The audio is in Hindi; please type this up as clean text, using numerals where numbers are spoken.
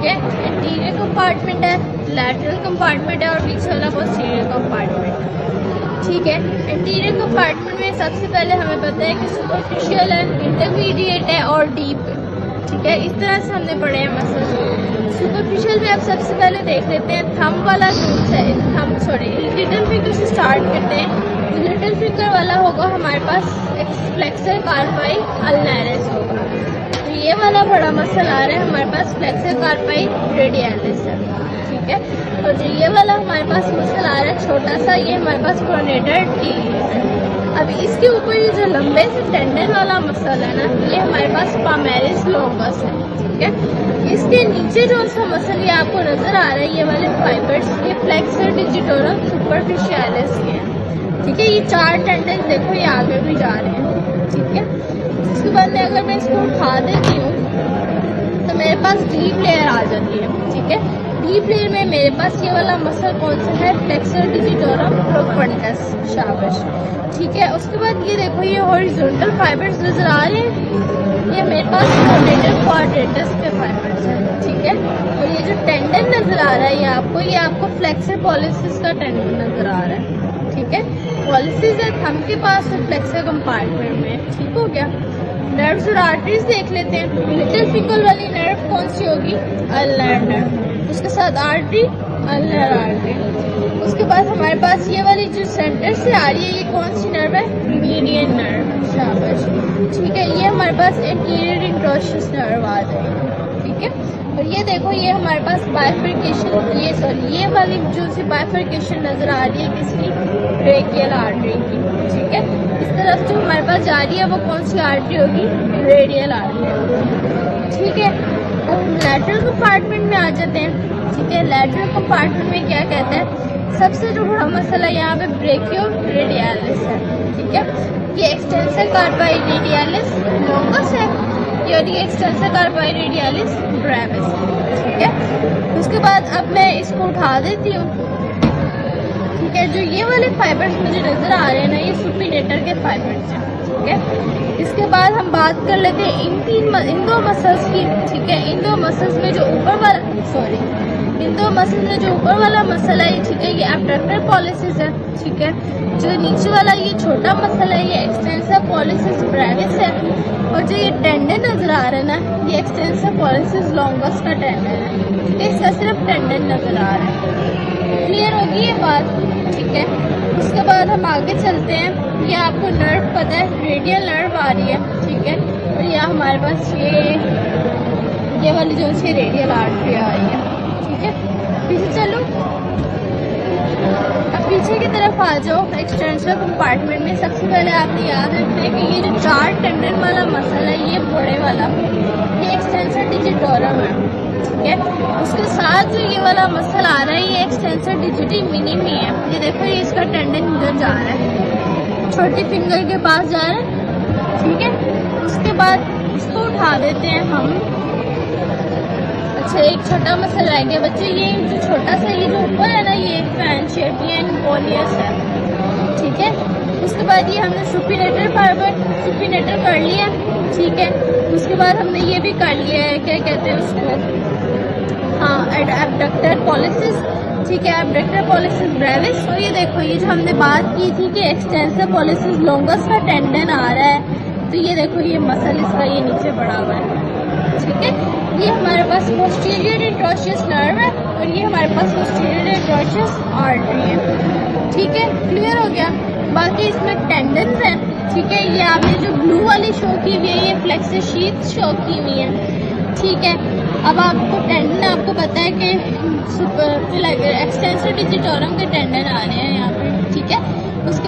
है। इंटीरियर कंपार्टमेंट है, लैटरल कंपार्टमेंट है और पीछे वाला पोस्टीरियर कंपार्टमेंट है। ठीक है, इंटीरियर कंपार्टमेंट में सबसे पहले हमें पता है कि सुपरफिशियल है, इंटरमीडिएट है और डीप है। ठीक है, इस तरह से हमने पढ़े हैं मसल्स। सुपरफिशियल में अब सबसे पहले देख लेते हैं थंब वाला ग्रुप है। लिटिल फिंगर से स्टार्ट करते हैं। तो लिटिल फिंगर वाला होगा हमारे पास फ्लेक्सर कार्पाई अल्नारिस होगा। तो ये वाला बड़ा मसल आ रहा है हमारे पास फ्लेक्सर कार्पाई रेडियलिस है। ठीक है, और जो ये वाला हमारे पास मसल आ रहा है छोटा सा, ये हमारे पास प्रोनेटर टीलियस है। अब इसके ऊपर ये जो लंबे से टेंडन वाला मसल है ना, ये हमारे पास पामेरिस लॉन्गस है। ठीक है, इसके नीचे जो सा मसल ये आपको नजर आ रहा है, ये वाले फाइबर्स, ये फ्लेक्सर डिजिटोरम सुपरफिशियलिस के हैं। ठीक है, ये 4 टेंडन देखो ये आगे भी जा रहे हैं। ठीक है, इसके बाद में अगर मैं इसको उठा देती हूँ तो मेरे पास डीप लेयर आ जाती है। ठीक है, डीप लेयर में मेरे पास ये वाला मसल कौन सा है, फ्लेक्सर डिजिटोरम प्रोफंडस, शाबाश। ठीक है, उसके बाद ये देखो ये हॉरिजॉन्टल फाइबर्स नजर आ रहे हैं, ये मेरे पास रोटेटर क्वाड्रेटस के फाइबर्स हैं। ठीक है, और ये जो टेंडन नजर आ रहा है ये आपको फ्लेक्सर पॉलिसिस का टेंडन नजर आ रहा है। ठीक है, पॉलिसिस है थंब के पास और फ्लेक्सर कंपार्टमेंट में। ठीक हो गया, नर्व्स और आर्टरीज देख लेते हैं। लिटिल फिंगर वाली नर्व कौन सी होगी, अल्नर नर्व, उसके साथ आर्टरी अल्नर आर्टरी। उसके बाद हमारे पास ये वाली जो सेंटर से आ रही है ये कौन सी नर्व है, मीडियन नर्व, शाबाश। ठीक है, ये हमारे पास इंटीरियर इंट्रोशियस नर्व आ जाएगी। ठीक है, और ये देखो ये हमारे पास बाइफरकेशन, ये वाली जो सी बाइफरकेशन नजर आ रही है किसकी, ब्रेकियल आर्टरी की। ठीक है, इस तरफ जो हमारे पास जा रही है वो कौन सी आर्टरी होगी, रेडियल आर्टरी। ठीक है, अब लैटरल कंपार्टमेंट में आ जाते हैं। ठीक है, लैटरल कंपार्टमेंट में क्या कहता है, सबसे जो बड़ा मसला यहाँ पे ब्रेकियो रेडियलिस है। ठीक है, ये एक्सटेंसर कार्पाई रेडियलिस लॉन्गस है, और ये एक्सटेंसर कार्पाई रेडियलिस ब्रेविस। ठीक है, उसके बाद अब मैं इसको उठा देती हूँ। ठीक है, जो ये वाले फाइबर्स मुझे नजर आ रहे हैं ना, ये सुपिनेटर के फाइबर्स हैं। ठीक है, इसके बाद हम बात कर लेते हैं इन दो मसल्स की। ठीक है, इन दो मसल्स में जो ऊपर वाला मसल है, ठीक है, ये एब्डक्टर पॉलिसिस है। ठीक है, जो नीचे वाला ये छोटा मसल है ये एक्सटेंसर पॉलिसिस ब्रेविस है, और जो ये टेंडन नजर आ रहा है ना, ये एक्सटेंसर पॉलिसिस लॉन्गस का टेंडन है। इसका सिर्फ टेंडन नजर आ रहा है। क्लियर होगी ये बात। ठीक है, उसके बाद हम आगे चलते हैं। ये आपको नर्व पता है, रेडियल नर्व आ रही है। ठीक है, और यह हमारे पास ये वाली जो सी रेडियल आर्टरी आ रही है। ठीक है, पीछे चलो, अब पीछे की तरफ आ जाओ। एक्सटेंसर कंपार्टमेंट में सबसे पहले आपने याद रखना है कि ये जो 4 टेंडन वाला मसल है, ये बड़े वाला, ये एक्सटेंसर डिजिटोरम है। ठीक है, उसके साथ जो ये वाला मसल आ रहा है ये एक्सटेंसर डिजिटी मिनिमी है। ये देखो ये इसका टेंडन इधर जा रहा है, छोटी फिंगर के पास जा रहा है। ठीक है, उसके बाद इसको उठा देते हैं हम। अच्छा, एक छोटा मसल रह गया बच्चे, ये जो छोटा सा ये जो ऊपर है ना, ये फैंशियटियन पोलियस है। ठीक है, उसके बाद ये हमने सुपिनेटर सुपिनेटर कर लिया। ठीक है, उसके बाद हमने ये भी कर लिया है, क्या कहते हैं उसको, हाँ, एब्डक्टर पॉलिसिस। ठीक है, एब्डक्टर पॉलिसिस ब्रेविस। और ये देखो ये जो हमने बात की थी कि एक्सटेंसर पॉलिसिस लॉन्गस का टेंडन आ रहा है, तो ये देखो ये मसल इसका ये नीचे पड़ा हुआ है। ठीक है, ये हमारे पास पोस्टीरियर इंट्रोशियस नर्व है और ये हमारे पास पोस्टीरियर इंट्रोशियस आर्टरी है। ठीक है, क्लियर हो गया। बाकी इसमें टेंडन्स हैं। ठीक है, ये आपने जो ब्लू वाली शो की हुई है ये फ्लेक्सर शीथ शो की हुई है। ठीक है, अब आपको टेंडन आपको पता है कि एक्सटेंसर डिजिटोरम के टेंडन आ रहे हैं यहाँ पे। ठीक है, उसके